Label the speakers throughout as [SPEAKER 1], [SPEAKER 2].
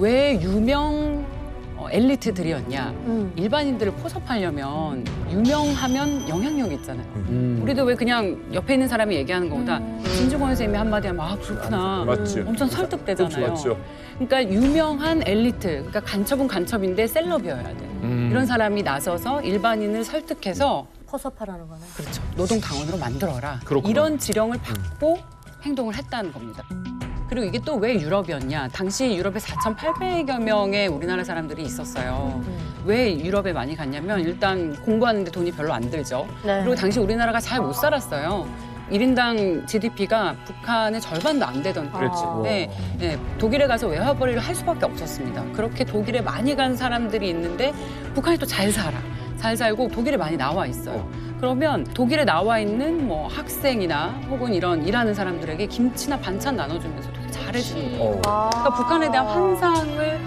[SPEAKER 1] 왜 유명 엘리트들이었냐. 일반인들을 포섭하려면 유명하면 영향력이 있잖아요. 우리도 왜 그냥 옆에 있는 사람이 얘기하는 것보다 진중권 선생님이 한마디 하면 아 그렇구나.
[SPEAKER 2] 맞지.
[SPEAKER 1] 엄청 설득되잖아요.
[SPEAKER 2] 맞죠.
[SPEAKER 1] 그러니까 유명한 엘리트, 그러니까 간첩은 간첩인데 셀럽이어야 돼. 이런 사람이 나서서 일반인을 설득해서
[SPEAKER 3] 포섭하라는 거네.
[SPEAKER 1] 그렇죠. 노동당원으로 만들어라.
[SPEAKER 2] 그렇구나.
[SPEAKER 1] 이런 지령을 받고 행동을 했다는 겁니다. 그리고 이게 또 왜 유럽이었냐. 당시 유럽에 4,800여 명의 우리나라 사람들이 있었어요. 왜 유럽에 많이 갔냐면 일단 공부하는데 돈이 별로 안 들죠.
[SPEAKER 3] 네.
[SPEAKER 1] 그리고 당시 우리나라가 잘 못 살았어요. 1인당 GDP가 북한의 절반도 안 되던
[SPEAKER 2] 그랬지.
[SPEAKER 1] 때인데 독일에 가서 외화벌이를 할 수밖에 없었습니다. 그렇게 독일에 많이 간 사람들이 있는데 북한이 또 잘 살아. 잘 살고 독일에 많이 나와 있어요. 그러면 독일에 나와 있는 뭐 학생이나 혹은 이런 일하는 사람들에게 김치나 반찬 나눠주면서 되게 잘해주는 거예요. 그러니까 북한에 대한 환상을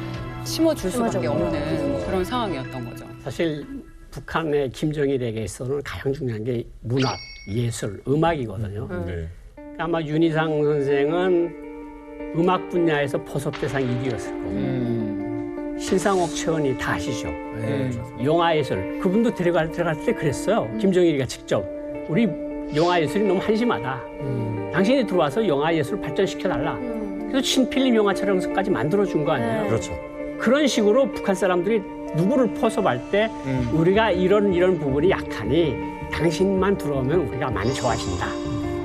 [SPEAKER 1] 심어줄 수밖에 없는 그런 상황이었던 거죠.
[SPEAKER 4] 사실 북한의 김정일에게 있어서는 가장 중요한 게 문학, 예술, 음악이거든요.
[SPEAKER 2] 네.
[SPEAKER 4] 아마 윤희상 선생은 음악 분야에서 포섭 대상 1위였을 거고 신상옥 최원이 다 아시죠? 영화예술. 그분도 들어갈 때 그랬어요. 김정일이가 직접. 우리 영화예술이 너무 한심하다. 당신이 들어와서 영화예술을 발전시켜달라. 그래서 신필름 영화 촬영소까지 만들어준 거 아니에요?
[SPEAKER 2] 그렇죠.
[SPEAKER 4] 그런 식으로 북한 사람들이 누구를 포섭할 때 우리가 이런 부분이 약하니 당신만 들어오면 우리가 많이 좋아진다.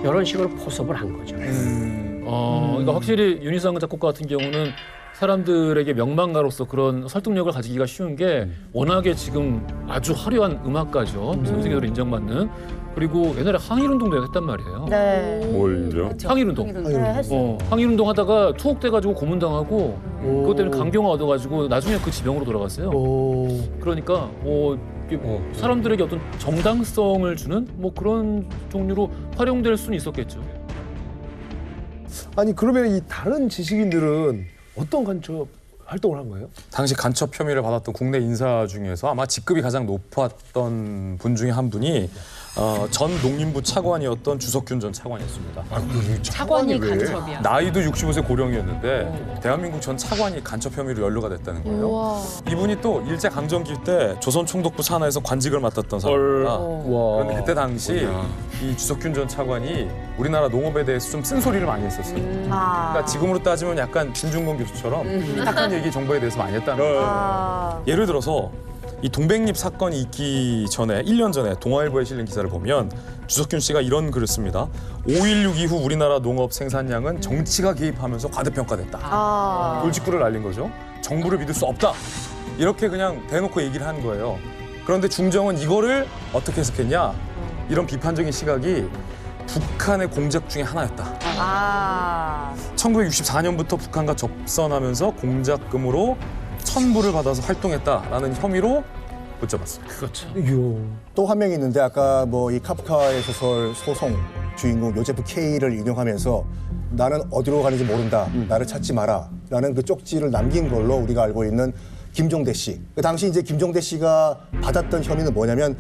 [SPEAKER 4] 이런 식으로 포섭을 한 거죠.
[SPEAKER 5] 그러니까 확실히 윤희상 작곡가 같은 경우는 사람들에게 명망가로서 그런 설득력을 가지기가 쉬운 게 워낙에 지금 아주 화려한 음악가죠. 전 세계적으로 인정받는. 그리고 옛날에 항일운동도 했단 말이에요.
[SPEAKER 3] 네.
[SPEAKER 2] 뭘요?
[SPEAKER 5] 항일운동.
[SPEAKER 3] 네, 했어요.
[SPEAKER 5] 항일운동 하다가 투옥돼가지고 고문당하고 그것 때문에 강경화 얻어가지고 나중에 그 지병으로 돌아갔어요. 그러니까 사람들에게 어떤 정당성을 주는 뭐 그런 종류로 활용될 수는 있었겠죠.
[SPEAKER 6] 아니 그러면 이 다른 지식인들은 어떤 간첩 활동을 한 거예요?
[SPEAKER 2] 당시 간첩 혐의를 받았던 국내 인사 중에서 아마 직급이 가장 높았던 분 중에 한 분이 전 농림부 차관이었던 주석균 전 차관이었습니다.
[SPEAKER 1] 차관이 간첩이야.
[SPEAKER 2] 나이도 65세 고령이었는데 대한민국 전 차관이 간첩 혐의로 연루가 됐다는 거예요. 이분이 또 일제강점기 때 조선총독부 산하에서 관직을 맡았던 사람입니다. 그런데 그때 당시 이 주석균 전 차관이 우리나라 농업에 대해서 좀 쓴소리를 많이 했었어요. 그러니까 지금으로 따지면 약간 진중권 교수처럼 딱한 얘기 정보에 대해서 많이 했다는 거예요. 예를 들어서 이 동백잎 사건이 있기 전에 1년 전에 동아일보에 실린 기사를 보면 주석균 씨가 이런 글을 씁니다. 5.16 이후 우리나라 농업 생산량은 정치가 개입하면서 과대평가됐다. 돌직구를 날린 거죠. 정부를 믿을 수 없다. 이렇게 그냥 대놓고 얘기를 한 거예요. 그런데 중정은 이거를 어떻게 해석했냐. 이런 비판적인 시각이 북한의 공작 중에 하나였다. 1964년부터 북한과 접선하면서 공작금으로 천불을 받아서 활동했다라는 혐의로 붙잡았습니다.
[SPEAKER 5] 그렇죠.
[SPEAKER 7] 또 한 명이 있는데 아까 뭐 이 카프카의 소설 소송 주인공 요제프 K를 인용하면서 나는 어디로 가는지 모른다. 나를 찾지 마라. 라는 그 쪽지를 남긴 걸로 우리가 알고 있는 김종대 씨. 그 당시 이제 김종대 씨가 받았던 혐의는 뭐냐면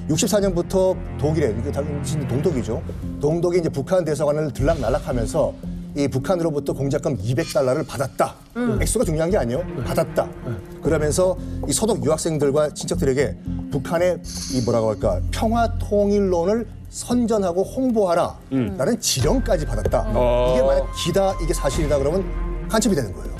[SPEAKER 7] 64년부터 독일에, 이게 당시 동독이죠. 동독이 이제 북한 대사관을 들락날락하면서 이 북한으로부터 공작금 200달러를 받았다. 액수가 중요한 게 아니에요. 받았다. 그러면서 이 서독 유학생들과 친척들에게 북한의 이 뭐라고 할까 평화 통일론을 선전하고 홍보하라. 라는 지령까지 받았다. 이게 만약 기다 이게 사실이다 그러면 간첩이 되는 거예요.